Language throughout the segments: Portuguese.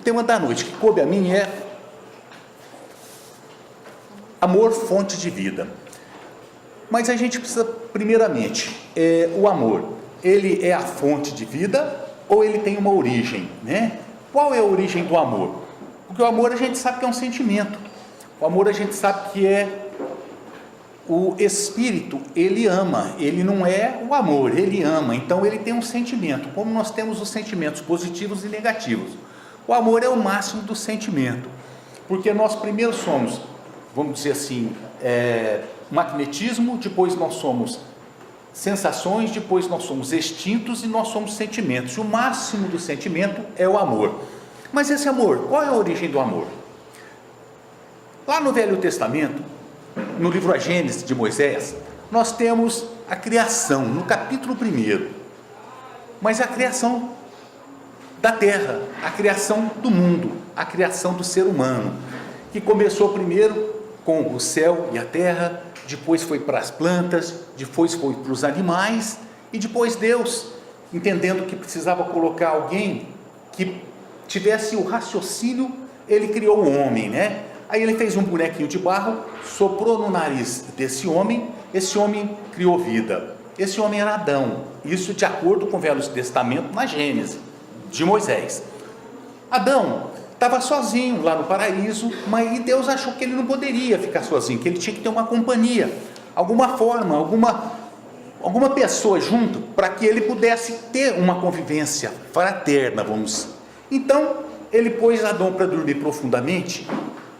tema da noite que coube a mim é amor, fonte de vida. Mas a gente precisa, primeiramente, o amor, ele é a fonte de vida ou ele tem uma origem, né? Qual é a origem do amor? Porque o amor a gente sabe que é um sentimento. O amor a gente sabe que é o espírito, ele ama, ele não é o amor, ele ama, então ele tem um sentimento, como nós temos os sentimentos positivos e negativos. O amor é o máximo do sentimento, porque nós primeiro somos, vamos dizer assim, magnetismo, depois nós somos sensações, depois nós somos instintos e nós somos sentimentos. O máximo do sentimento é o amor. Mas esse amor, qual é a origem do amor? Lá no Velho Testamento, no livro A Gênesis de Moisés, nós temos a criação, no capítulo 1, mas a criação da terra, a criação do mundo, a criação do ser humano, que começou primeiro com o céu e a terra, depois foi para as plantas, depois foi para os animais, e depois Deus, entendendo que precisava colocar alguém que tivesse o raciocínio, ele criou o homem, né? Aí ele fez um bonequinho de barro, soprou no nariz desse homem, esse homem criou vida. Esse homem era Adão, isso de acordo com o Velho Testamento na Gênesis de Moisés. Adão estava sozinho lá no paraíso, mas Deus achou que ele não poderia ficar sozinho, que ele tinha que ter uma companhia, alguma forma, alguma pessoa junto, para que ele pudesse ter uma convivência fraterna, vamos. Então, ele pôs Adão para dormir profundamente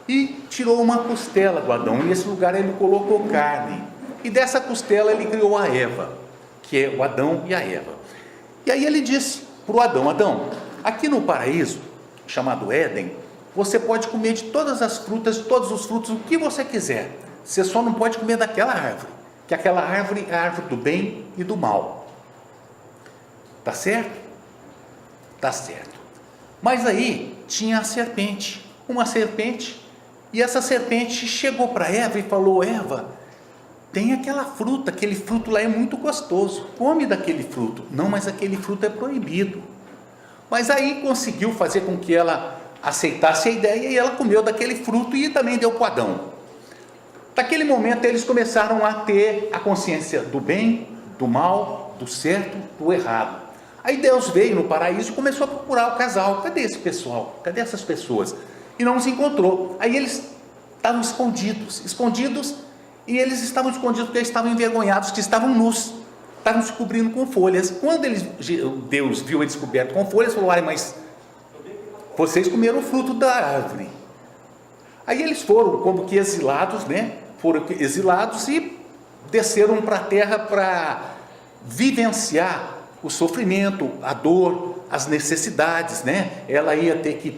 e tirou uma costela do Adão, e nesse lugar ele colocou carne, e dessa costela ele criou a Eva, que é o Adão e a Eva. E aí ele disse para o Adão: Adão, aqui no paraíso, chamado Éden, você pode comer de todas as frutas, de todos os frutos, o que você quiser, você só não pode comer daquela árvore, que aquela árvore é a árvore do bem e do mal. Tá certo? Tá certo. Mas aí tinha a serpente, uma serpente, e essa serpente chegou para Eva e falou: Eva, tem aquela fruta, aquele fruto lá é muito gostoso, come daquele fruto. Não, mas aquele fruto é proibido. Mas aí conseguiu fazer com que ela aceitasse a ideia, e ela comeu daquele fruto e também deu para Adão. Daquele momento eles começaram a ter a consciência do bem, do mal, do certo, do errado. Aí Deus veio no paraíso e começou a procurar o casal. Cadê esse pessoal? Cadê essas pessoas? E não os encontrou. Aí eles estavam escondidos, e eles estavam escondidos porque eles estavam envergonhados, que estavam nus, estavam se cobrindo com folhas. Quando Deus viu eles cobertos com folhas, falou: mas vocês comeram o fruto da árvore. Aí eles foram como que exilados, né? Foram exilados e desceram para a terra para vivenciar o sofrimento, a dor, as necessidades, né? Ela ia ter que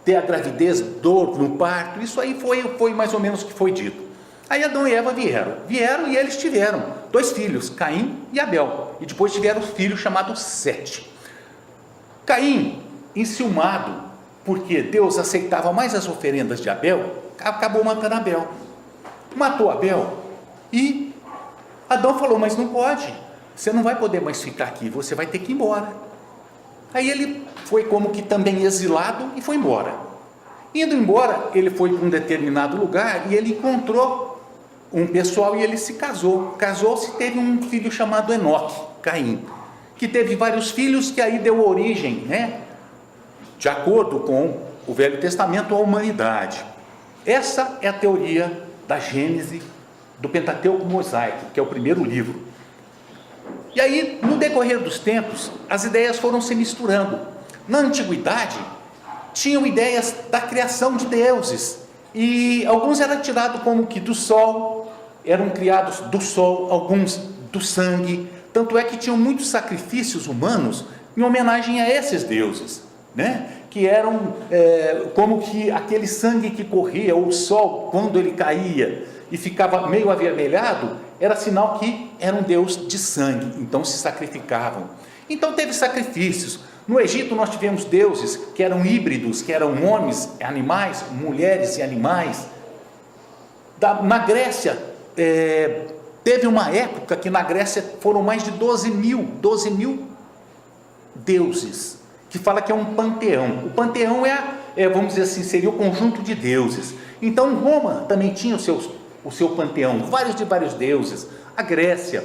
ter a gravidez, dor no parto. Isso aí foi mais ou menos o que foi dito. Aí Adão e Eva vieram e eles tiveram 2 filhos, Caim e Abel, e depois tiveram um filho chamado Sete. Caim, enciumado, porque Deus aceitava mais as oferendas de Abel, acabou matando Abel. Matou Abel, e Adão falou: mas não pode, você não vai poder mais ficar aqui, você vai ter que ir embora. Aí ele foi como que também exilado e foi embora. Indo embora, ele foi para um determinado lugar e ele encontrou um pessoal e ele se casou. Casou-se e teve um filho chamado Enoque, Caim, que teve vários filhos, que aí deu origem, né, de acordo com o Velho Testamento, à humanidade. Essa é a teoria da Gênese, do Pentateuco Mosaico, que é o primeiro livro. E aí, no decorrer dos tempos, as ideias foram se misturando. Na antiguidade, tinham ideias da criação de deuses, e alguns eram tirados como que do sol, eram criados do sol, alguns do sangue. Tanto é que tinham muitos sacrifícios humanos em homenagem a esses deuses, né? Que eram como que aquele sangue que corria, ou o sol, quando ele caía e ficava meio avermelhado, era sinal que era um deus de sangue, então se sacrificavam. Então teve sacrifícios. No Egito nós tivemos deuses que eram híbridos, que eram homens e animais, mulheres e animais. Na Grécia, teve uma época que na Grécia foram mais de 12 mil deuses. que fala que é um panteão. O panteão vamos dizer assim, seria o conjunto de deuses. Então Roma também tinha o seu panteão, vários deuses, a Grécia,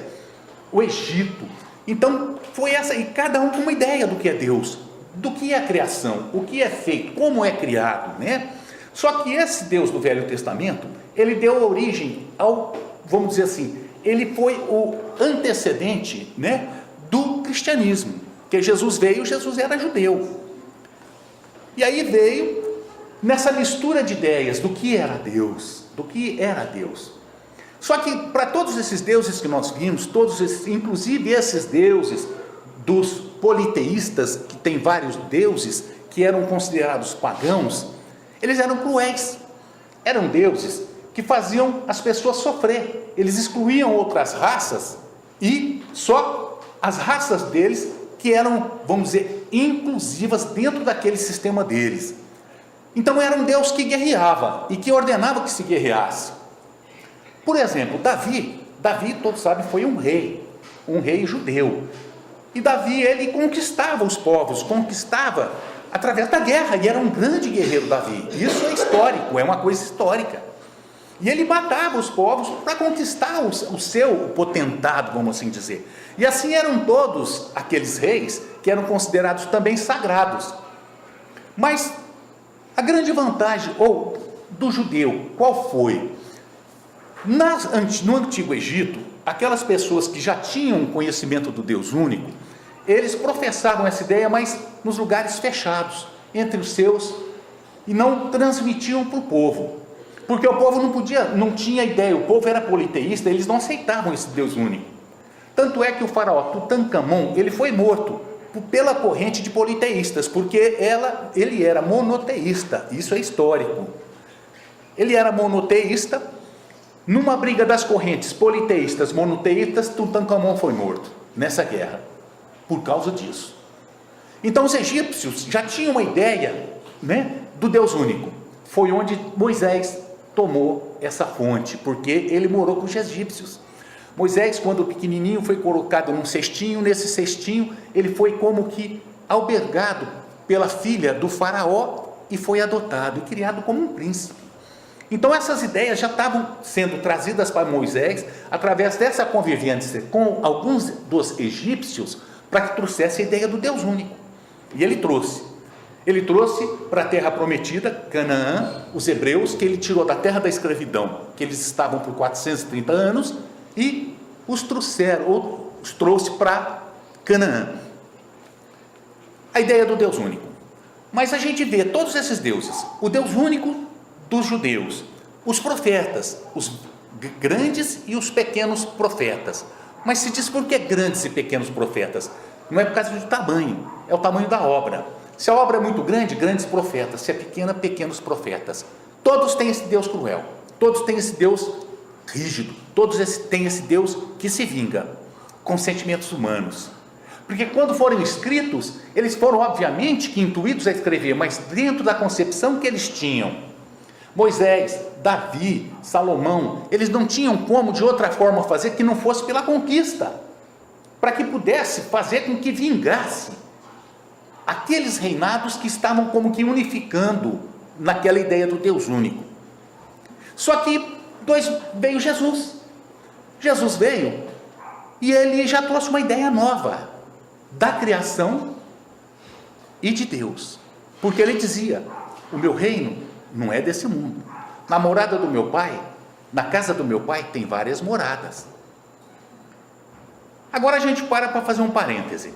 o Egito. Então foi essa, e cada um com uma ideia do que é Deus, do que é a criação, o que é feito, como é criado, né? Só que esse Deus do Velho Testamento, ele deu origem vamos dizer assim, ele foi o antecedente, né, do cristianismo, porque Jesus era judeu, e aí veio nessa mistura de ideias do que era Deus, Só que para todos esses deuses que nós vimos, inclusive esses deuses dos politeístas, que tem vários deuses que eram considerados pagãos, eles eram cruéis, eram deuses que faziam as pessoas sofrer, eles excluíam outras raças e só as raças deles que eram, vamos dizer, inclusivas dentro daquele sistema deles. Então era um Deus que guerreava e que ordenava que se guerreasse. Por exemplo, Davi, todos sabem, foi um rei judeu. E Davi, ele conquistava os povos, conquistava através da guerra, e era um grande guerreiro Davi. Isso é histórico, é uma coisa histórica. E ele matava os povos para conquistar o seu potentado, vamos assim dizer. E assim eram todos aqueles reis que eram considerados também sagrados. Mas a grande vantagem do judeu, qual foi? No Antigo Egito, aquelas pessoas que já tinham conhecimento do Deus único, eles professavam essa ideia, mas nos lugares fechados, entre os seus, e não transmitiam para o povo, porque o povo não tinha ideia, o povo era politeísta, eles não aceitavam esse Deus único. Tanto é que o faraó Tutancâmon, ele foi morto pela corrente de politeístas, porque ele era monoteísta, isso é histórico. Ele era monoteísta. Numa briga das correntes politeístas, monoteístas, Tutancâmon foi morto nessa guerra, por causa disso. Então os egípcios já tinham uma ideia, né, do Deus único. Foi onde Moisés tomou essa fonte, porque ele morou com os egípcios. Moisés, quando pequenininho, foi colocado num cestinho. Nesse cestinho ele foi como que albergado pela filha do faraó e foi adotado e criado como um príncipe. Então essas ideias já estavam sendo trazidas para Moisés através dessa convivência com alguns dos egípcios, para que trouxesse a ideia do Deus único. E ele trouxe para a terra prometida, Canaã, os hebreus, que ele tirou da terra da escravidão, que eles estavam por 430 anos, e os trouxe para Canaã. A ideia do Deus único. Mas a gente vê todos esses deuses, o Deus único dos judeus, os profetas, os grandes e os pequenos profetas. Mas se diz por que grandes e pequenos profetas? Não é por causa do tamanho, é o tamanho da obra. Se a obra é muito grande, grandes profetas; se é pequena, pequenos profetas. Todos têm esse Deus cruel, todos têm esse Deus rígido, todos têm esse Deus que se vinga com sentimentos humanos. Porque quando foram escritos, eles foram obviamente que intuídos a escrever, mas dentro da concepção que eles tinham. Moisés, Davi, Salomão, eles não tinham como de outra forma fazer que não fosse pela conquista, para que pudesse fazer com que vingasse aqueles reinados que estavam como que unificando naquela ideia do Deus único. Só que veio Jesus veio e ele já trouxe uma ideia nova da criação e de Deus, porque ele dizia: o meu reino não é desse mundo. Na morada do meu pai, na casa do meu pai, tem várias moradas. Agora a gente para fazer um parêntese.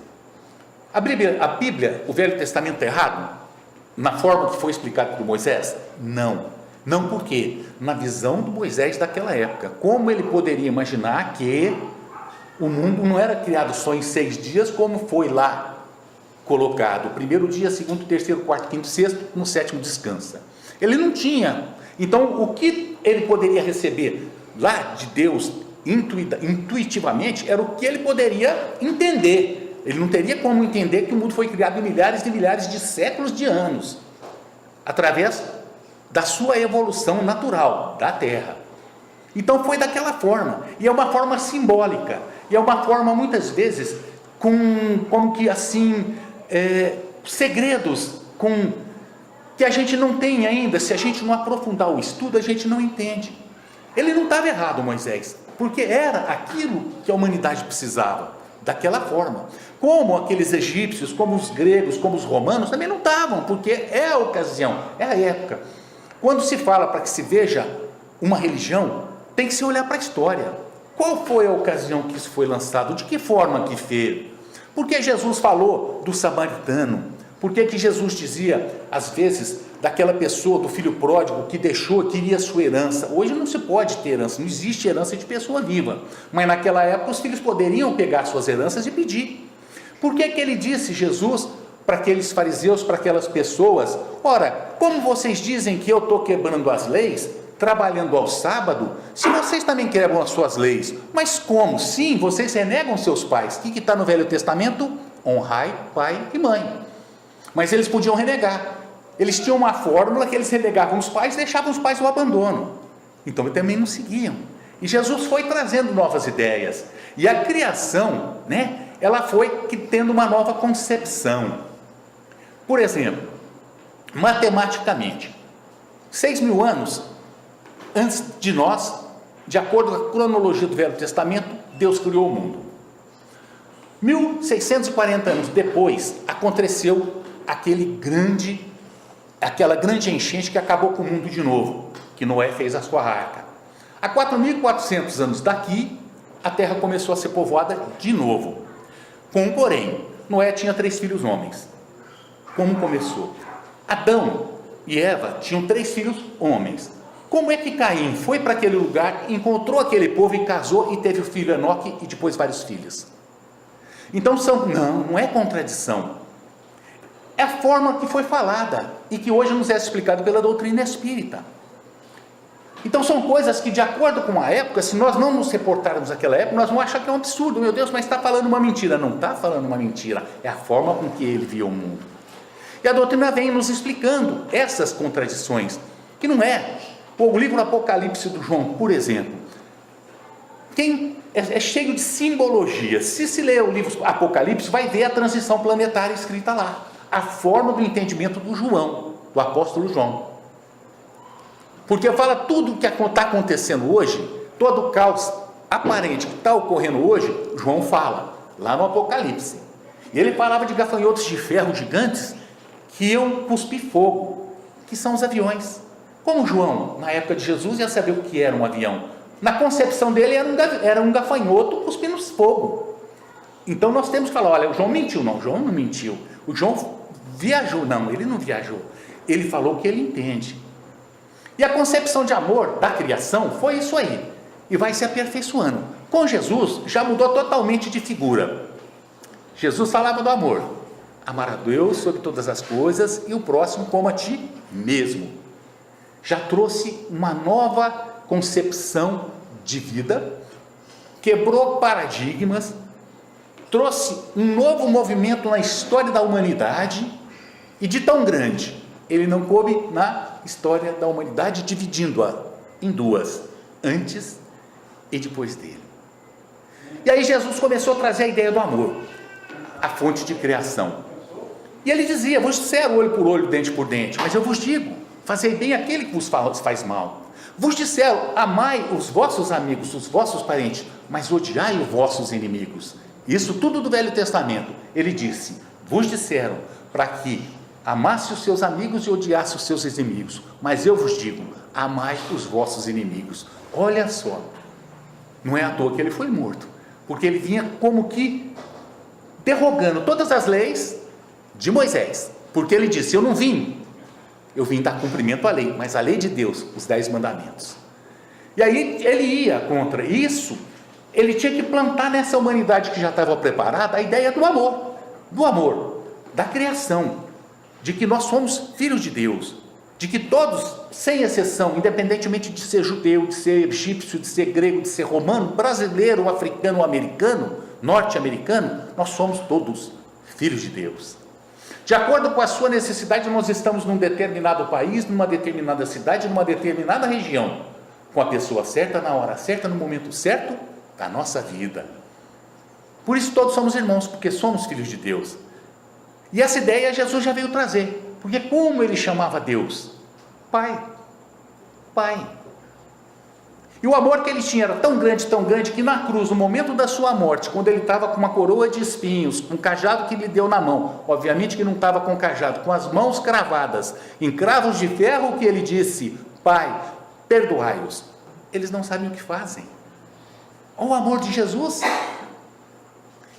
A Bíblia, o Velho Testamento é errado? Na forma que foi explicado por Moisés? Não, por quê? Na visão do Moisés daquela época. Como ele poderia imaginar que o mundo não era criado só em 6 dias, como foi lá colocado? O primeiro dia, segundo, terceiro, quarto, quinto, sexto, no sétimo descansa. Ele não tinha. Então, o que ele poderia receber lá de Deus intuitivamente era o que ele poderia entender. Ele não teria como entender que o mundo foi criado em milhares e milhares de séculos de anos, através da sua evolução natural da Terra. Então foi daquela forma, e é uma forma simbólica, e é uma forma muitas vezes como que assim, segredos que a gente não tem ainda. Se a gente não aprofundar o estudo, a gente não entende. Ele não estava errado, Moisés, porque era aquilo que a humanidade precisava, daquela forma. Como aqueles egípcios, como os gregos, como os romanos, também não estavam, porque é a ocasião, é a época. Quando se fala para que se veja uma religião, tem que se olhar para a história. Qual foi a ocasião que isso foi lançado? De que forma que fez? Por que Jesus falou do samaritano? Por que Jesus dizia, às vezes, daquela pessoa, do filho pródigo, que deixou, queria sua herança? Hoje não se pode ter herança, não existe herança de pessoa viva. Mas naquela época os filhos poderiam pegar suas heranças e pedir. Por que ele disse, Jesus, para aqueles fariseus, para aquelas pessoas: ora, como vocês dizem que eu estou quebrando as leis, trabalhando ao sábado, se vocês também quebram as suas leis? Mas como? Sim, vocês renegam seus pais. O que está no Velho Testamento? Honrai pai e mãe. Mas eles podiam renegar. Eles tinham uma fórmula que eles renegavam os pais e deixavam os pais no abandono. Então eles também não seguiam. E Jesus foi trazendo novas ideias. E a criação, ela foi tendo uma nova concepção. Por exemplo, matematicamente, 6.000 anos antes de nós, de acordo com a cronologia do Velho Testamento, Deus criou o mundo. 1.640 anos depois, aconteceu aquela grande enchente que acabou com o mundo de novo, que Noé fez a sua arca. Há 4.400 anos daqui, a terra começou a ser povoada de novo. Com um porém, Noé tinha 3 filhos homens. Como começou? Adão e Eva tinham 3 filhos homens. Como é que Caim foi para aquele lugar, encontrou aquele povo e casou e teve o filho Enoque e depois vários filhos? Então não é contradição. É a forma que foi falada e que hoje nos é explicado pela doutrina espírita. Então são coisas que, de acordo com a época, se nós não nos reportarmos naquela época, nós vamos achar que é um absurdo. Meu Deus, mas está falando uma mentira. Não está falando uma mentira, é a forma com que ele via o mundo. E a doutrina vem nos explicando essas contradições, que não é. O livro Apocalipse do João, por exemplo, é cheio de simbologia. Se ler o livro Apocalipse, vai ver a transição planetária escrita lá, a forma do entendimento do João, do apóstolo João. Porque fala tudo o que está acontecendo hoje, todo o caos aparente que está ocorrendo hoje, João fala, lá no Apocalipse. E ele falava de gafanhotos de ferro gigantes que iam cuspir fogo, que são os aviões. Como João, na época de Jesus, ia saber o que era um avião? Na concepção dele era um gafanhoto cuspindo fogo. Então nós temos que falar: olha, o João mentiu. Não, o João não mentiu. O João viajou. Não, ele não viajou. Ele falou o que ele entende. E a concepção de amor da criação foi isso aí. E vai se aperfeiçoando. Com Jesus, já mudou totalmente de figura. Jesus falava do amor. Amar a Deus sobre todas as coisas e o próximo como a ti mesmo. Já trouxe uma nova concepção de vida, quebrou paradigmas, trouxe um novo movimento na história da humanidade, e de tão grande, ele não coube na história da humanidade, dividindo-a em duas, antes e depois dele. E aí Jesus começou a trazer a ideia do amor, a fonte de criação. E ele dizia: vos disseram olho por olho, dente por dente, mas eu vos digo, fazei bem aquele que vos faz mal. Vos disseram: amai os vossos amigos, os vossos parentes, mas odiai os vossos inimigos. Isso tudo do Velho Testamento. Ele disse: vos disseram para que amasse os seus amigos e odiasse os seus inimigos, mas eu vos digo: amai os vossos inimigos. Olha só, não é à toa que ele foi morto, porque ele vinha como que derrogando todas as leis de Moisés, porque ele disse: eu vim dar cumprimento à lei, mas a lei de Deus, os 10 mandamentos. E aí ele ia contra isso. Ele tinha que plantar nessa humanidade que já estava preparada a ideia do amor, da criação, de que nós somos filhos de Deus, de que todos, sem exceção, independentemente de ser judeu, de ser egípcio, de ser grego, de ser romano, brasileiro, africano, americano, norte-americano, nós somos todos filhos de Deus. De acordo com a sua necessidade, nós estamos num determinado país, numa determinada cidade, numa determinada região, com a pessoa certa, na hora certa, no momento certo da nossa vida. Por isso todos somos irmãos, porque somos filhos de Deus. E essa ideia Jesus já veio trazer, porque como ele chamava Deus? Pai. Pai. E o amor que ele tinha era tão grande, que na cruz, no momento da sua morte, quando ele estava com uma coroa de espinhos, com um cajado que lhe deu na mão, obviamente que não estava com o cajado, com as mãos cravadas, em cravos de ferro, que ele disse: Pai, perdoai-os. Eles não sabem o que fazem. Olha o amor de Jesus.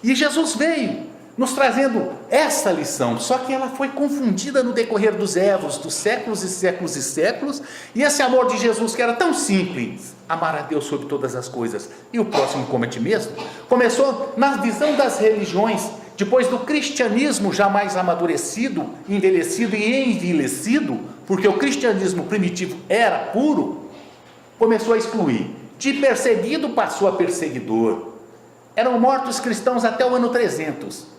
E Jesus veio nos trazendo essa lição, só que ela foi confundida no decorrer dos séculos e séculos e séculos, e esse amor de Jesus, que era tão simples, amar a Deus sobre todas as coisas, e o próximo como a ti mesmo, começou na visão das religiões, depois do cristianismo já mais amadurecido, envelhecido e envilecido, porque o cristianismo primitivo era puro, começou a excluir, de perseguido passou a perseguidor. Eram mortos cristãos até o ano 300.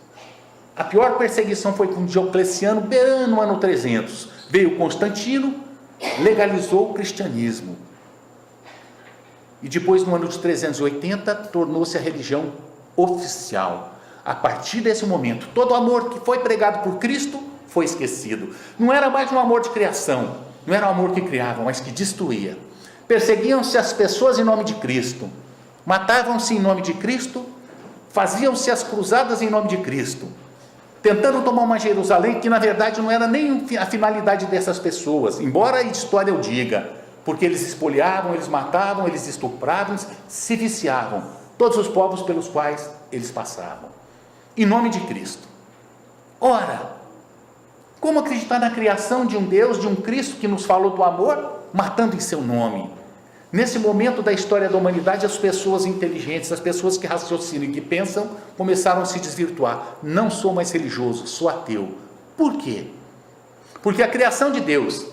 A pior perseguição foi com Diocleciano, beirando no ano 300. Veio Constantino, legalizou o cristianismo. E depois, no ano de 380, tornou-se a religião oficial. A partir desse momento, todo o amor que foi pregado por Cristo foi esquecido. Não era mais um amor de criação, não era um amor que criava, mas que destruía. Perseguiam-se as pessoas em nome de Cristo, matavam-se em nome de Cristo, faziam-se as cruzadas em nome de Cristo, tentando tomar uma Jerusalém, que na verdade não era nem a finalidade dessas pessoas, embora a história o diga, porque eles espoliavam, eles matavam, eles estupravam, se viciavam, todos os povos pelos quais eles passavam, em nome de Cristo. Ora, como acreditar na criação de um Deus, de um Cristo que nos falou do amor, matando em seu nome? Nesse momento da história da humanidade, as pessoas inteligentes, as pessoas que raciocinam e que pensam, começaram a se desvirtuar. Não sou mais religioso, sou ateu. Por quê? Porque a criação de Deus,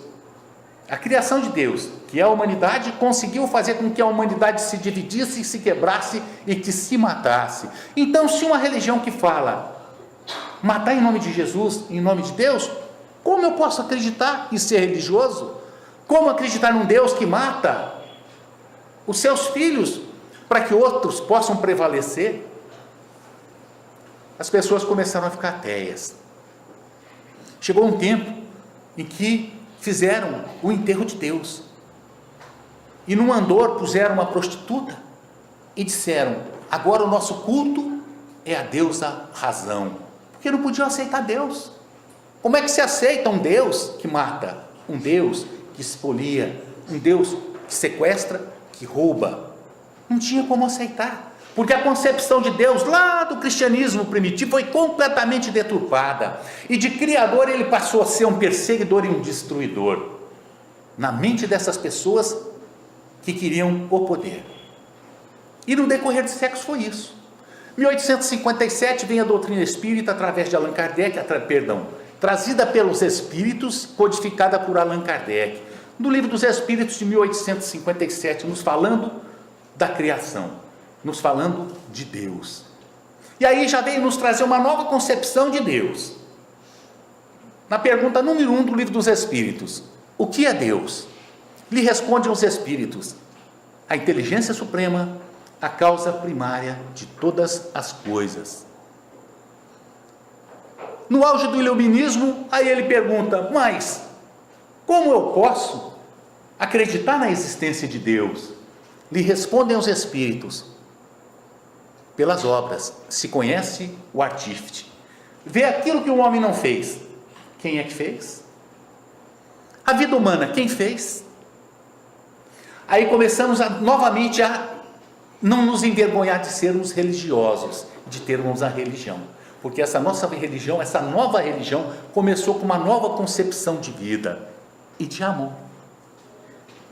que é a humanidade, conseguiu fazer com que a humanidade se dividisse, se quebrasse e que se matasse. Então, se uma religião que fala matar em nome de Jesus, em nome de Deus, como eu posso acreditar e ser religioso? Como acreditar num Deus que mata os seus filhos para que outros possam prevalecer? As pessoas começaram a ficar ateias. Chegou um tempo em que fizeram o enterro de Deus, e num andor puseram uma prostituta e disseram: agora o nosso culto é a deusa razão, porque não podiam aceitar Deus. Como é que se aceita um Deus que mata, um Deus que expolia, um Deus que sequestra, que rouba? Não tinha como aceitar, porque a concepção de Deus lá do cristianismo primitivo foi completamente deturpada, e de criador ele passou a ser um perseguidor e um destruidor, na mente dessas pessoas que queriam o poder. E no decorrer dos séculos foi isso. 1857 vem a doutrina espírita através de Allan Kardec, trazida pelos espíritos, codificada por Allan Kardec, no Livro dos Espíritos de 1857, nos falando da criação, nos falando de Deus. E aí já veio nos trazer uma nova concepção de Deus. Na pergunta número 1 do Livro dos Espíritos: o que é Deus? Lhe respondem os espíritos: a inteligência suprema, a causa primária de todas as coisas. No auge do iluminismo, aí ele pergunta: mas como eu posso acreditar na existência de Deus? Lhe respondem os espíritos: pelas obras se conhece o artífice. Vê aquilo que o homem não fez. Quem é que fez? A vida humana, quem fez? Aí começamos novamente a não nos envergonhar de sermos religiosos, de termos a religião, porque essa nossa religião, essa nova religião, começou com uma nova concepção de vida e de amor.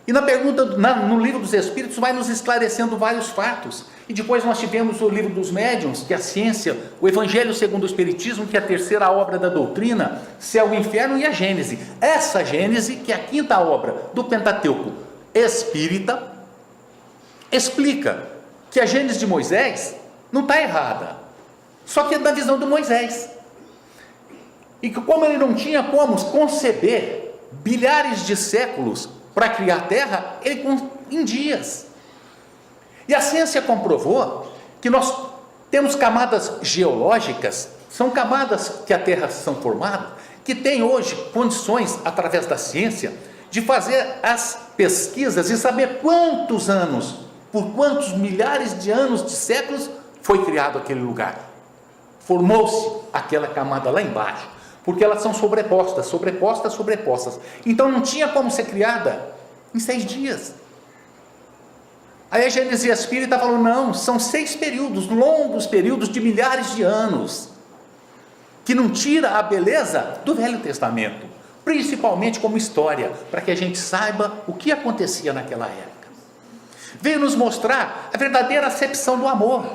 E na pergunta, no Livro dos Espíritos, vai nos esclarecendo vários fatos. E depois nós tivemos o Livro dos Médiuns, que é a ciência, o Evangelho segundo o Espiritismo, que é a terceira obra da doutrina, Céu e Inferno, e a Gênese. Essa Gênese, que é a quinta obra do Pentateuco espírita, explica que a Gênese de Moisés não está errada, só que é da visão de Moisés. E que como ele não tinha como conceber bilhares de séculos para criar a terra, ele em dias. E a ciência comprovou que nós Temos camadas geológicas, são camadas que a Terra são formadas, que tem hoje condições, através da ciência, de fazer as pesquisas e saber quantos anos, por quantos milhares de anos, de séculos, foi criado aquele lugar. Formou-se aquela camada lá embaixo, porque elas são sobrepostas. Então não tinha como ser criada em 6 dias. Aí a Gênesis Espírita falou, não, são 6 períodos, longos períodos de milhares de anos, que não tira a beleza do Velho Testamento, principalmente como história, para que a gente saiba o que acontecia naquela época. Veio nos mostrar a verdadeira acepção do amor.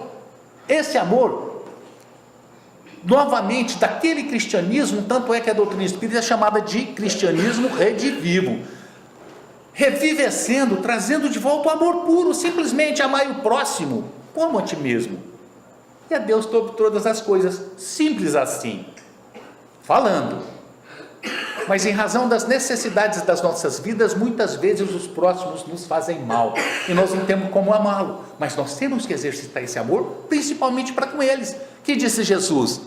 Esse amor, novamente, daquele cristianismo, tanto é que a doutrina espírita é chamada de cristianismo redivivo, revivecendo, trazendo de volta o amor puro, simplesmente amar o próximo como a ti mesmo. E a Deus sobre todas as coisas, simples assim, falando. Mas em razão das necessidades das nossas vidas, muitas vezes os próximos nos fazem mal, e nós não temos como amá-lo, mas nós temos que exercitar esse amor, principalmente para com eles. Que disse Jesus?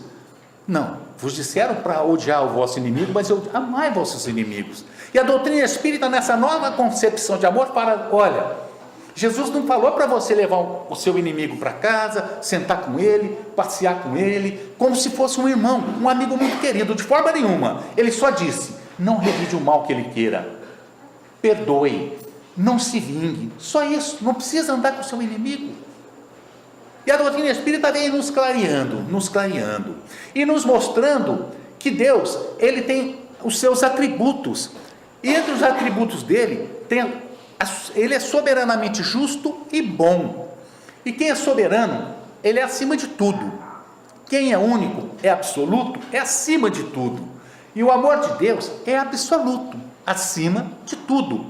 Não, vos disseram para odiar o vosso inimigo, mas eu amai vossos inimigos. E a doutrina espírita, nessa nova concepção de amor, fala, olha, Jesus não falou para você levar o seu inimigo para casa, sentar com ele, passear com ele, como se fosse um irmão, um amigo muito querido, de forma nenhuma. Ele só disse, não revide o mal que ele queira, perdoe, não se vingue, só isso, não precisa andar com o seu inimigo. E a doutrina espírita vem nos clareando, e nos mostrando que Deus, ele tem os seus atributos, e entre os atributos dele, ele é soberanamente justo e bom. E quem é soberano, ele é acima de tudo. Quem é único, é absoluto, é acima de tudo. E o amor de Deus é absoluto, acima de tudo.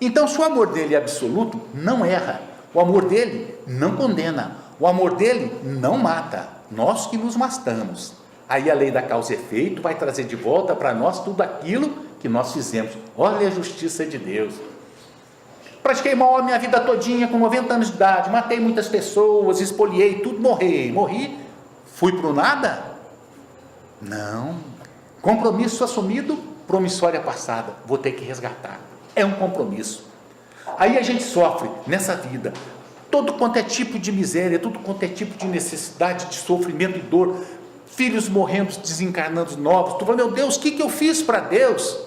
Então, se o amor dele é absoluto, não erra. O amor dele não condena. O amor dele não mata. Nós que nos matamos. Aí a lei da causa e efeito vai trazer de volta para nós tudo aquilo que nós fizemos. Olha a justiça de Deus. Pratiquei mal a minha vida todinha, com 90 anos de idade, matei muitas pessoas, espoliei tudo, morri, fui para o nada? Não. Compromisso assumido, promissória passada, vou ter que resgatar. É um compromisso. Aí a gente sofre nessa vida todo quanto é tipo de miséria, todo quanto é tipo de necessidade, de sofrimento e dor, filhos morrendo, desencarnando novos. Tu fala, meu Deus, o que eu fiz para Deus?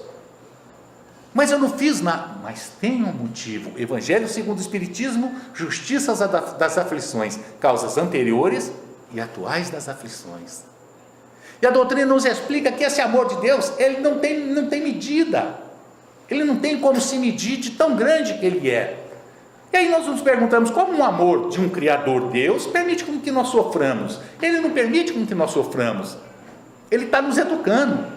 Mas eu não fiz nada. Mas tem um motivo. Evangelho segundo o Espiritismo, justiças das aflições, causas anteriores e atuais das aflições. E a doutrina nos explica que esse amor de Deus, ele não tem medida. Ele não tem como se medir de tão grande que ele é. E aí nós nos perguntamos, como um amor de um Criador Deus permite com que nós soframos? Ele não permite com que nós soframos. Ele está nos educando.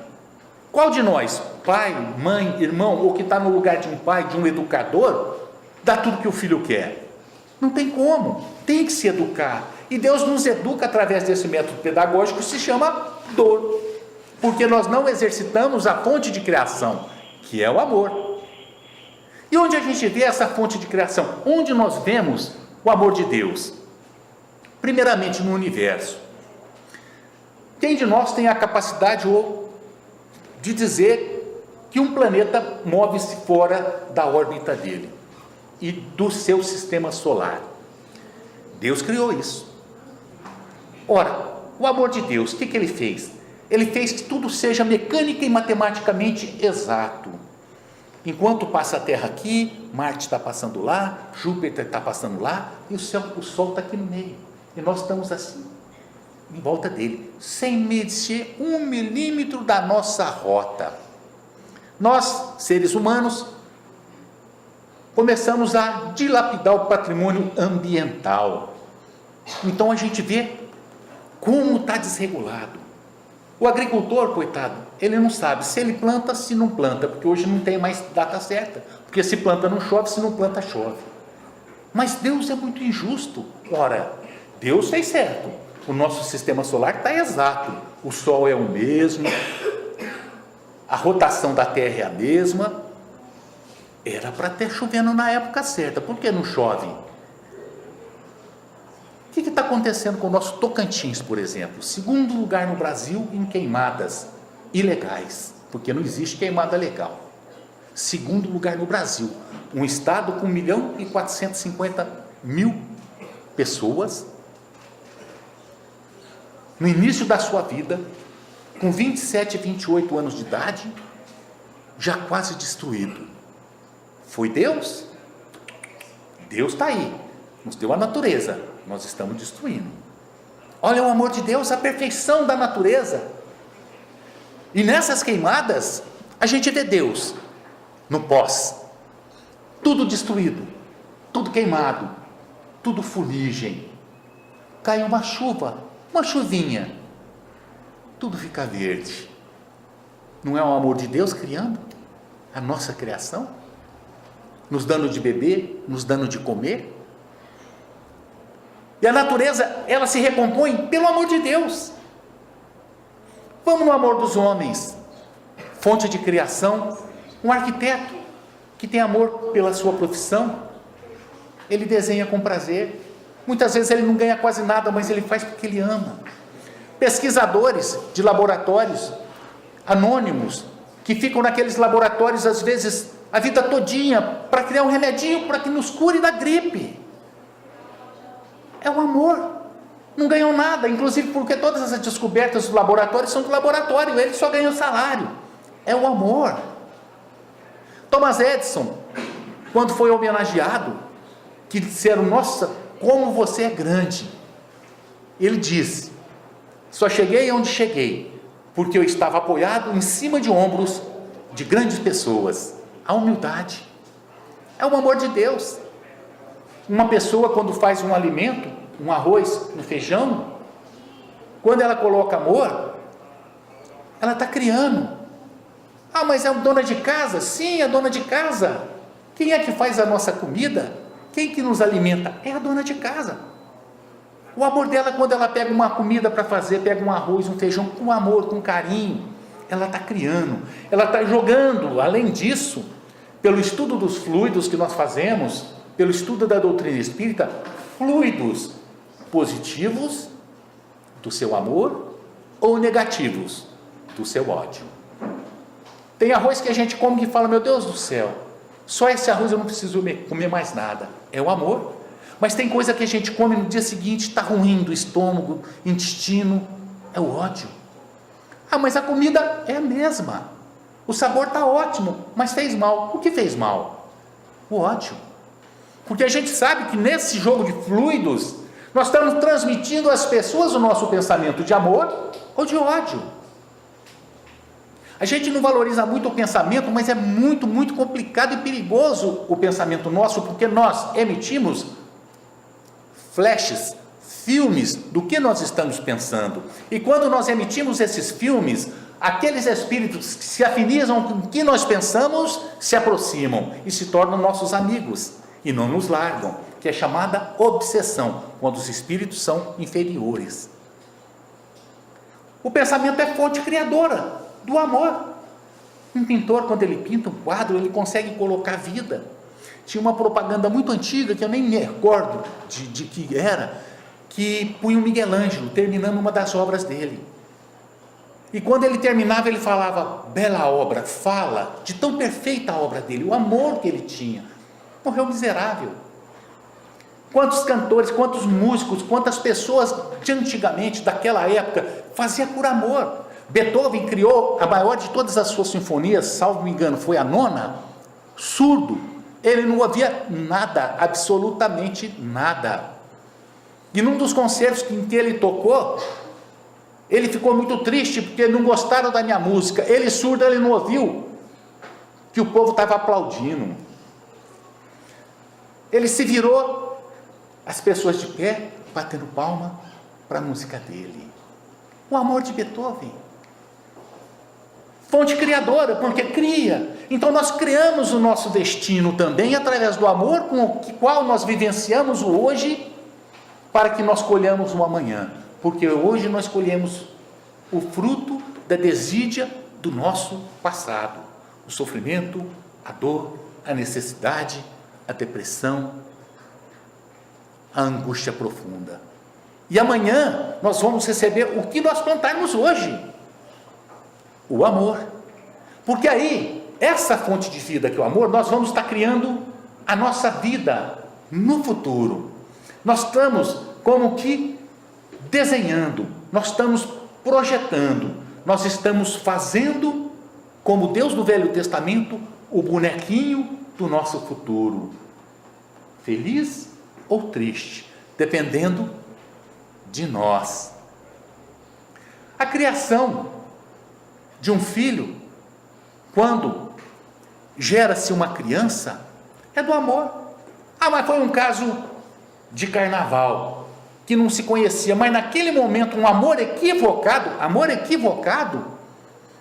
Qual de nós, pai, mãe, irmão, ou que está no lugar de um pai, de um educador, dá tudo que o filho quer? Não tem como, tem que se educar. E Deus nos educa através desse método pedagógico que se chama dor, porque nós não exercitamos a fonte de criação, que é o amor. E onde a gente vê essa fonte de criação? Onde nós vemos o amor de Deus? Primeiramente no universo. Quem de nós tem a capacidade de dizer que um planeta move-se fora da órbita dele e do seu sistema solar? Deus criou isso. Ora, o amor de Deus, o que ele fez? Ele fez que tudo seja mecânica e matematicamente exato. Enquanto passa a Terra aqui, Marte está passando lá, Júpiter está passando lá, e o Sol está aqui no meio. E nós estamos assim, em volta dele, sem mexer 1 milímetro da nossa rota. Nós, seres humanos, começamos a dilapidar o patrimônio ambiental. Então a gente vê como está desregulado. O agricultor, coitado, ele não sabe se ele planta, se não planta, porque hoje não tem mais data certa, porque se planta não chove, se não planta chove. Mas Deus é muito injusto. Ora, Deus fez certo, o nosso sistema solar está exato, o Sol é o mesmo, a rotação da Terra é a mesma, era para ter chovendo na época certa, por que não chove? O que está acontecendo com o nosso Tocantins, por exemplo? Segundo lugar no Brasil em queimadas ilegais, porque não existe queimada legal. Segundo lugar no Brasil, um estado com 1.450.000 pessoas, no início da sua vida, com 27, 28 anos de idade, já quase destruído. Foi Deus? Deus está aí, nos deu a natureza, nós estamos destruindo. Olha o amor de Deus, a perfeição da natureza. E nessas queimadas, a gente vê Deus no pós, tudo destruído, tudo queimado, tudo fuligem. Cai uma chuva, uma chuvinha, tudo fica verde. Não é o amor de Deus criando a nossa criação? Nos dando de beber, nos dando de comer? E a natureza, ela se recompõe pelo amor de Deus. Vamos no amor dos homens, fonte de criação. Um arquiteto que tem amor pela sua profissão, ele desenha com prazer. Muitas vezes ele não ganha quase nada, mas ele faz porque ele ama. Pesquisadores de laboratórios anônimos, que ficam naqueles laboratórios às vezes a vida todinha, para criar um remedinho para que nos cure da gripe. É o amor. Não ganham nada, inclusive porque todas essas descobertas do laboratório são do laboratório, eles só ganham salário. É o amor. Thomas Edison, quando foi homenageado, que disseram, nossa, como você é grande. Ele disse, só cheguei onde cheguei, porque eu estava apoiado em cima de ombros de grandes pessoas. A humildade é o amor de Deus. Uma pessoa, quando faz um alimento, um arroz, um feijão, quando ela coloca amor, ela está criando. Ah, mas é a dona de casa? Sim, é a dona de casa. Quem é que faz a nossa comida? Quem que nos alimenta? É a dona de casa. O amor dela, quando ela pega uma comida para fazer, pega um arroz, um feijão, com amor, com carinho, ela está criando, ela está jogando. Além disso, pelo estudo dos fluidos que nós fazemos, pelo estudo da doutrina espírita, fluidos positivos do seu amor ou negativos do seu ódio. Tem arroz que a gente come que fala, meu Deus do céu, só esse arroz eu não preciso comer mais nada. É o amor. Mas tem coisa que a gente come no dia seguinte, está ruim do estômago, intestino, é o ódio. Ah, mas a comida é a mesma. O sabor está ótimo, mas fez mal. O que fez mal? O ódio. Porque a gente sabe que nesse jogo de fluidos, nós estamos transmitindo às pessoas o nosso pensamento de amor ou de ódio. A gente não valoriza muito o pensamento, mas é muito, muito complicado e perigoso o pensamento nosso, porque nós emitimos flashes, filmes do que nós estamos pensando. E quando nós emitimos esses filmes, aqueles espíritos que se afinizam com o que nós pensamos, se aproximam e se tornam nossos amigos e não nos largam, que é chamada obsessão, quando os espíritos são inferiores. O pensamento é fonte criadora do amor. Um pintor, quando ele pinta um quadro, ele consegue colocar vida. Tinha uma propaganda muito antiga, que eu nem me recordo de que era, que punha o Miguel Ângelo terminando uma das obras dele. E quando ele terminava, ele falava, bela obra, fala de tão perfeita a obra dele, o amor que ele tinha. Morreu miserável. Quantos cantores, quantos músicos, quantas pessoas de antigamente, daquela época, fazia por amor. Beethoven criou a maior de todas as suas sinfonias, salvo me engano, foi a nona, surdo. Ele não ouvia nada, absolutamente nada. E num dos concertos em que ele tocou, ele ficou muito triste porque não gostaram da minha música. Ele surdo, ele não ouviu que o povo estava aplaudindo. Ele se virou, as pessoas de pé, batendo palma para a música dele. O amor de Beethoven. Fonte criadora, porque cria. Então nós criamos o nosso destino também através do amor com o qual nós vivenciamos o hoje, para que nós colhamos o amanhã. Porque hoje nós colhemos o fruto da desídia do nosso passado. O sofrimento, a dor, a necessidade, a depressão, a angústia profunda. E amanhã nós vamos receber o que nós plantarmos hoje: o amor. Porque aí, essa fonte de vida que é o amor, nós vamos estar criando a nossa vida no futuro. Nós estamos como que desenhando, nós estamos projetando, nós estamos fazendo, como Deus do Velho Testamento, o bonequinho do nosso futuro, feliz ou triste, dependendo de nós. A criação de um filho, quando gera-se uma criança, é do amor. Mas foi um caso de carnaval, que não se conhecia, mas naquele momento um amor equivocado,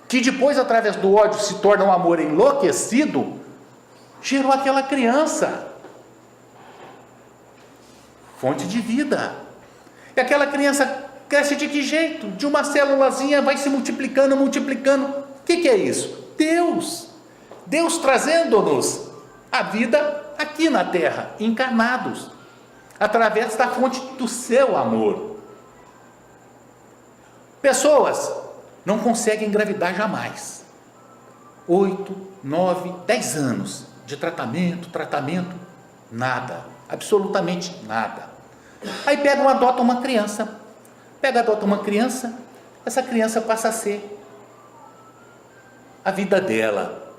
que depois através do ódio se torna um amor enlouquecido, gerou aquela criança, fonte de vida. E aquela criança cresce de que jeito? De uma célulazinha vai se multiplicando. O que é isso? Deus trazendo-nos a vida aqui na terra, encarnados, através da fonte do seu amor. Pessoas não conseguem engravidar jamais. 8, 9, 10 anos de tratamento, nada, absolutamente nada. Aí adota uma criança, essa criança passa a ser a vida dela.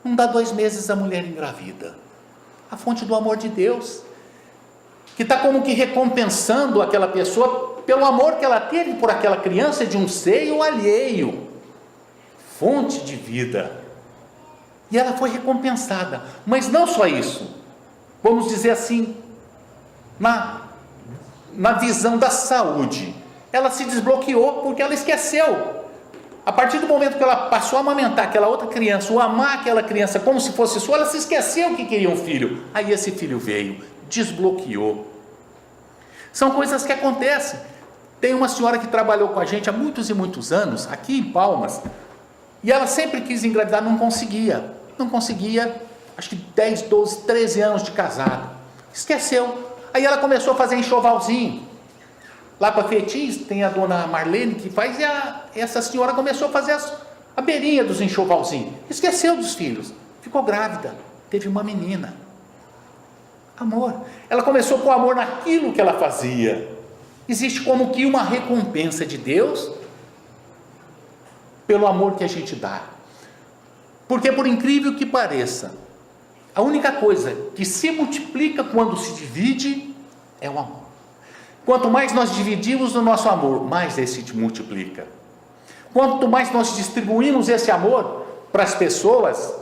Não dá 2 meses, a mulher engravida. A fonte do amor de Deus, que está como que recompensando aquela pessoa pelo amor que ela teve por aquela criança de um seio alheio, fonte de vida. E ela foi recompensada. Mas não só isso, vamos dizer assim, na visão da saúde, ela se desbloqueou porque ela esqueceu. A partir do momento que ela passou a amamentar aquela outra criança, ou amar aquela criança como se fosse sua, ela se esqueceu que queria um filho. Aí esse filho veio, desbloqueou. São coisas que acontecem. Tem uma senhora que trabalhou com a gente há muitos e muitos anos, aqui em Palmas, e ela sempre quis engravidar, não conseguia, acho que 10, 12, 13 anos de casado, esqueceu. Aí ela começou a fazer enxovalzinho. Lá para Fetis tem a dona Marlene que faz, e essa senhora começou a fazer a beirinha dos enxovalzinhos. Esqueceu dos filhos, ficou grávida, teve uma menina. Amor. Ela começou com amor naquilo que ela fazia. Existe como que uma recompensa de Deus pelo amor que a gente dá. Porque, por incrível que pareça, a única coisa que se multiplica quando se divide é o amor. Quanto mais nós dividimos o nosso amor, mais esse se multiplica. Quanto mais nós distribuímos esse amor para as pessoas,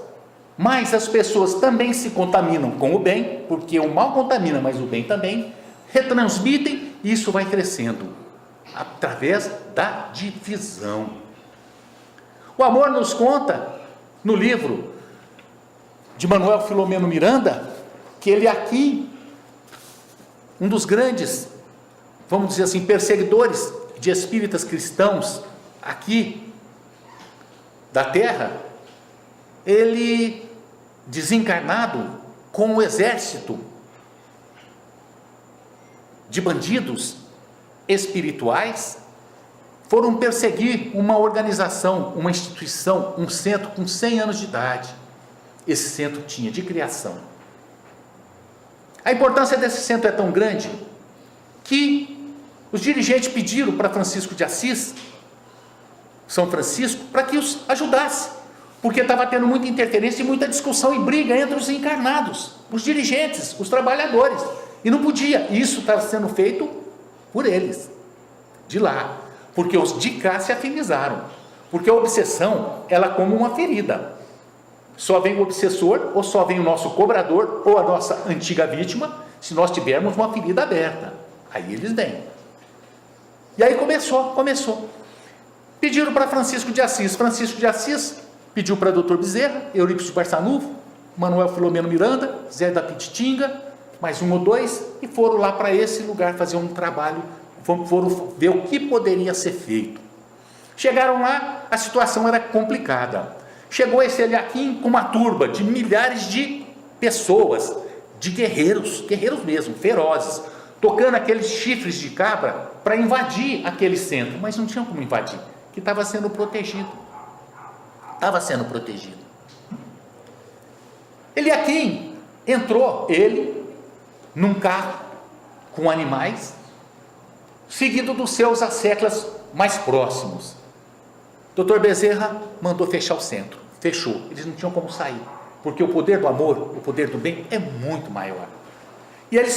mais as pessoas também se contaminam com o bem, porque o mal contamina, mas o bem também, retransmitem, e isso vai crescendo através da divisão. O amor nos conta no livro de Manuel Filomeno Miranda, que ele é aqui um dos grandes, vamos dizer assim, perseguidores de espíritas cristãos aqui da terra. Ele, desencarnado, com um exército de bandidos espirituais, foram perseguir uma organização, uma instituição, um centro com 100 anos de idade. Esse centro tinha de criação. A importância desse centro é tão grande que os dirigentes pediram para Francisco de Assis, São Francisco, para que os ajudasse, porque estava tendo muita interferência e muita discussão e briga entre os encarnados, os dirigentes, os trabalhadores, e não podia. Isso estava sendo feito por eles, de lá, porque os de cá se afinizaram, porque a obsessão, ela é como uma ferida. Só vem o obsessor, ou só vem o nosso cobrador, ou a nossa antiga vítima, se nós tivermos uma ferida aberta. Aí eles vêm. E aí começou. Pediram para Francisco de Assis pediu para Dr. Bezerra, Eurípides Barçanufo, Manuel Filomeno Miranda, Zé da Pititinga, mais 1 ou 2, e foram lá para esse lugar fazer um trabalho, foram ver o que poderia ser feito. Chegaram lá, a situação era complicada. Chegou esse Eliaquim com uma turba de milhares de pessoas, de guerreiros mesmo, ferozes, tocando aqueles chifres de cabra para invadir aquele centro, mas não tinha como invadir, que estava sendo protegido. Estava sendo protegido. Eliaquim entrou, ele, num carro com animais, seguido dos seus asseclas mais próximos. Dr. Bezerra mandou fechar o centro, fechou, eles não tinham como sair, porque o poder do amor, o poder do bem é muito maior. E ele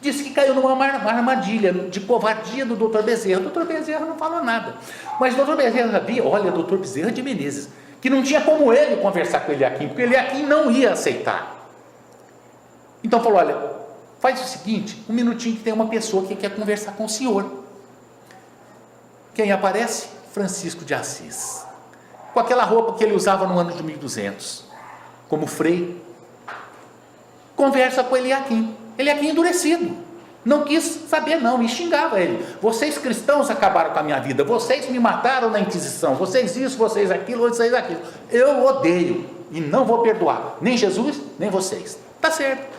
disse que caiu numa armadilha de covardia do Dr. Bezerra. O Dr. Bezerra não falou nada, mas o Dr. Bezerra via, olha, Dr. Bezerra de Menezes, que não tinha como ele conversar com Eliaquim, porque Eliaquim não ia aceitar. Então falou, olha, faz o seguinte, um minutinho que tem uma pessoa que quer conversar com o senhor. Quem aparece? Francisco de Assis, com aquela roupa que ele usava no ano de 1200, como frei. Conversa com Eliaquim. Eliaquim endurecido, não quis saber não, e xingava ele. Vocês cristãos acabaram com a minha vida, vocês me mataram na Inquisição, vocês isso, vocês aquilo, vocês aquilo. Eu odeio e não vou perdoar, nem Jesus, nem vocês. Tá certo.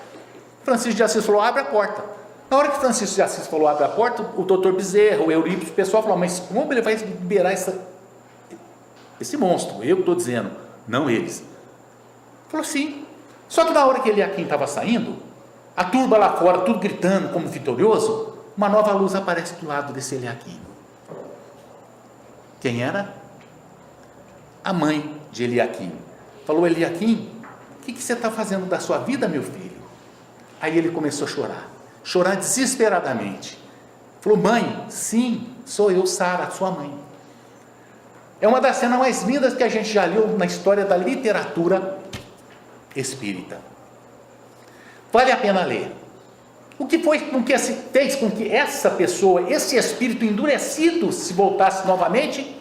Francisco de Assis falou, abre a porta. Na hora que Francisco de Assis falou, abre a porta, o doutor Bezerra, o Eurípides, o pessoal falou, mas como ele vai liberar esse monstro? Eu estou dizendo, não eles. Falou, sim. Só que na hora que Eliaquim estava saindo, a turba lá fora, tudo gritando como vitorioso, uma nova luz aparece do lado desse Eliaquim. Quem era? A mãe de Eliaquim. Falou, Eliaquim, o que você está fazendo da sua vida, meu filho? Aí ele começou a chorar desesperadamente. Falou, mãe, sim, sou eu, Sara, sua mãe. É uma das cenas mais lindas que a gente já leu na história da literatura espírita. Vale a pena ler. O que foi com que fez com que essa pessoa, esse espírito endurecido, se voltasse novamente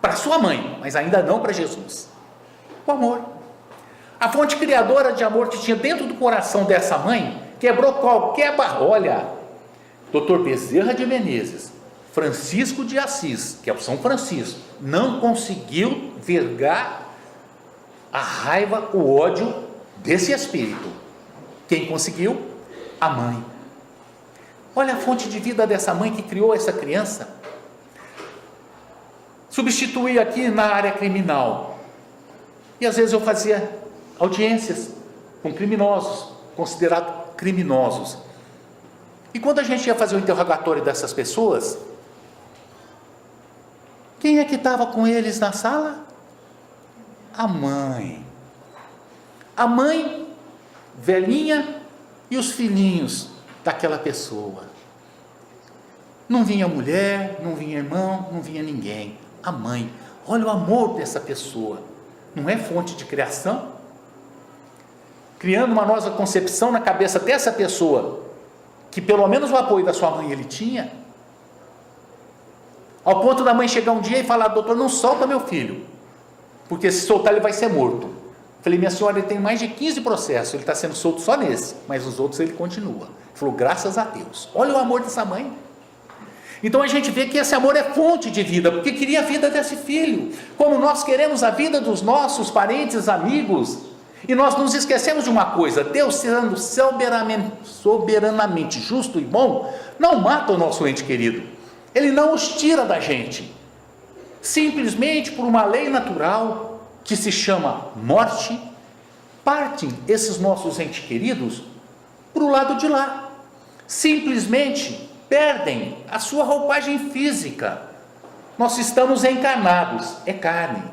para sua mãe, mas ainda não para Jesus? O amor. A fonte criadora de amor que tinha dentro do coração dessa mãe quebrou qualquer barreira. Olha, Dr. Bezerra de Menezes, Francisco de Assis, que é o São Francisco, não conseguiu vergar a raiva, o ódio desse espírito. Quem conseguiu? A mãe. Olha a fonte de vida dessa mãe que criou essa criança. Substituí aqui na área criminal. E às vezes eu fazia audiências com criminosos, considerados criminosos. E quando a gente ia fazer o interrogatório dessas pessoas, quem é que estava com eles na sala? A mãe. A mãe velhinha e os filhinhos daquela pessoa. Não vinha mulher, não vinha irmão, não vinha ninguém. A mãe. Olha o amor dessa pessoa. Não é fonte de criação? Criando uma nova concepção na cabeça dessa pessoa, que pelo menos o apoio da sua mãe ele tinha, ao ponto da mãe chegar um dia e falar, doutor, não solta meu filho, porque se soltar ele vai ser morto. Falei, minha senhora, ele tem mais de 15 processos, ele está sendo solto só nesse, mas os outros ele continua. Falou, graças a Deus. Olha o amor dessa mãe. Então a gente vê que esse amor é fonte de vida, porque queria a vida desse filho, como nós queremos a vida dos nossos parentes, amigos, e nós nos esquecemos de uma coisa, Deus sendo soberanamente justo e bom, não mata o nosso ente querido, Ele não os tira da gente, simplesmente por uma lei natural, que se chama morte, partem esses nossos entes queridos para o lado de lá, simplesmente perdem a sua roupagem física. Nós estamos encarnados, é carne,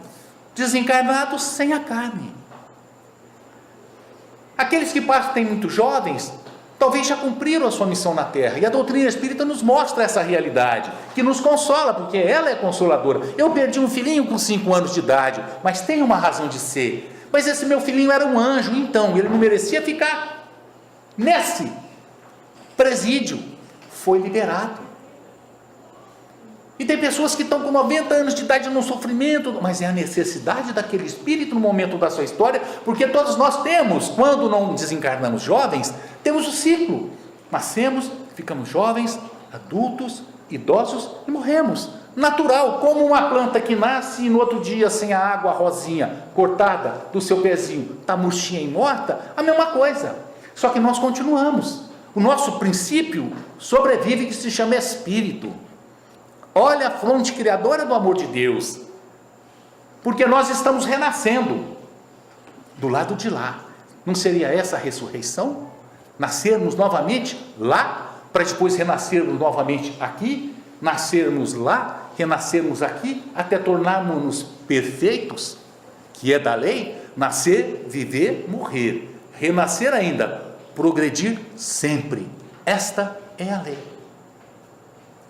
desencarnados sem a carne. Aqueles que partem muito jovens, talvez já cumpriram a sua missão na Terra, e a doutrina espírita nos mostra essa realidade, que nos consola, porque ela é consoladora. Eu perdi um filhinho com 5 anos de idade, mas tem uma razão de ser. Mas esse meu filhinho era um anjo, então ele não merecia ficar nesse presídio. Foi liberado. E tem pessoas que estão com 90 anos de idade no sofrimento, mas é a necessidade daquele espírito no momento da sua história, porque todos nós temos, quando não desencarnamos jovens, temos o ciclo. Nascemos, ficamos jovens, adultos, idosos e morremos. Natural, como uma planta que nasce e no outro dia, sem a água, a rosinha cortada do seu pezinho, está murchinha e morta, a mesma coisa. Só que nós continuamos. O nosso princípio sobrevive, que se chama Espírito. Olha a fonte criadora do amor de Deus, porque nós estamos renascendo do lado de lá. Não seria essa a ressurreição? Nascermos novamente lá, para depois renascermos novamente aqui, nascermos lá, renascermos aqui, até tornarmos-nos perfeitos, que é da lei, nascer, viver, morrer, renascer ainda, progredir sempre. Esta é a lei.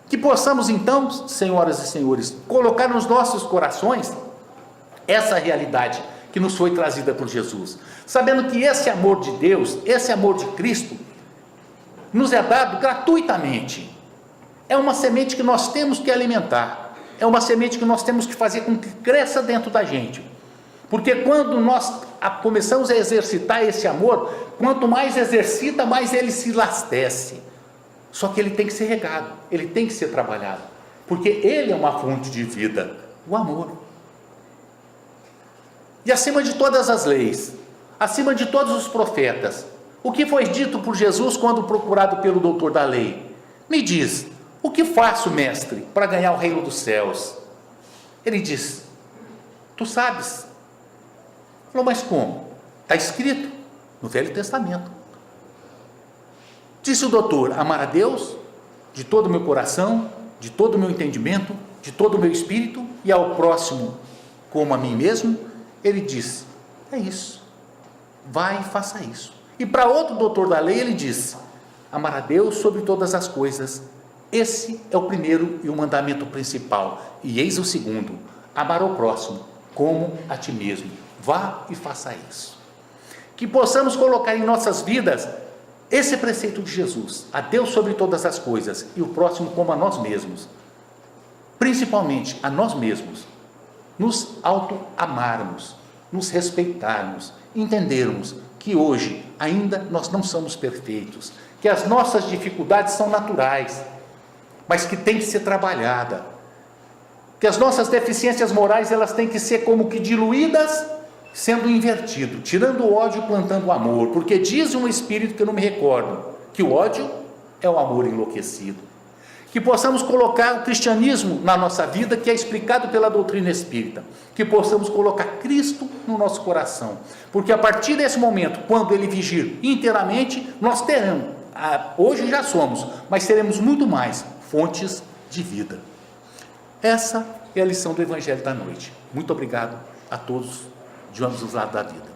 Que possamos então, senhoras e senhores, colocar nos nossos corações essa realidade que nos foi trazida por Jesus, sabendo que esse amor de Deus, esse amor de Cristo, nos é dado gratuitamente. É uma semente que nós temos que alimentar, é uma semente que nós temos que fazer com que cresça dentro da gente, porque quando nós começamos a exercitar esse amor, quanto mais exercita, mais ele se lastece. Só que ele tem que ser regado, ele tem que ser trabalhado, porque ele é uma fonte de vida, o amor. E acima de todas as leis, acima de todos os profetas, o que foi dito por Jesus quando procurado pelo doutor da lei? Me diz, o que faço, mestre, para ganhar o reino dos céus? Ele diz, tu sabes. Falou, mas como? Está escrito no Velho Testamento. Disse o doutor, amar a Deus de todo o meu coração, de todo o meu entendimento, de todo o meu espírito, e ao próximo como a mim mesmo. Ele disse, é isso, vai e faça isso. E para outro doutor da lei ele disse, amar a Deus sobre todas as coisas, esse é o primeiro e o mandamento principal, e eis o segundo, amar ao próximo como a ti mesmo. Vá e faça isso. Que possamos colocar em nossas vidas esse preceito de Jesus, a Deus sobre todas as coisas e o próximo como a nós mesmos, principalmente a nós mesmos, nos auto-amarmos, nos respeitarmos, entendermos que hoje ainda nós não somos perfeitos, que as nossas dificuldades são naturais, mas que tem que ser trabalhada, que as nossas deficiências morais elas têm que ser como que diluídas, sendo invertido, tirando o ódio e plantando o amor, porque diz um espírito que eu não me recordo, que o ódio é o amor enlouquecido. Que possamos colocar o cristianismo na nossa vida, que é explicado pela doutrina espírita, que possamos colocar Cristo no nosso coração, porque a partir desse momento, quando ele vigir inteiramente, nós teremos, hoje já somos, mas seremos muito mais fontes de vida. Essa é a lição do Evangelho da noite. Muito obrigado a todos de ambos os lados da vida.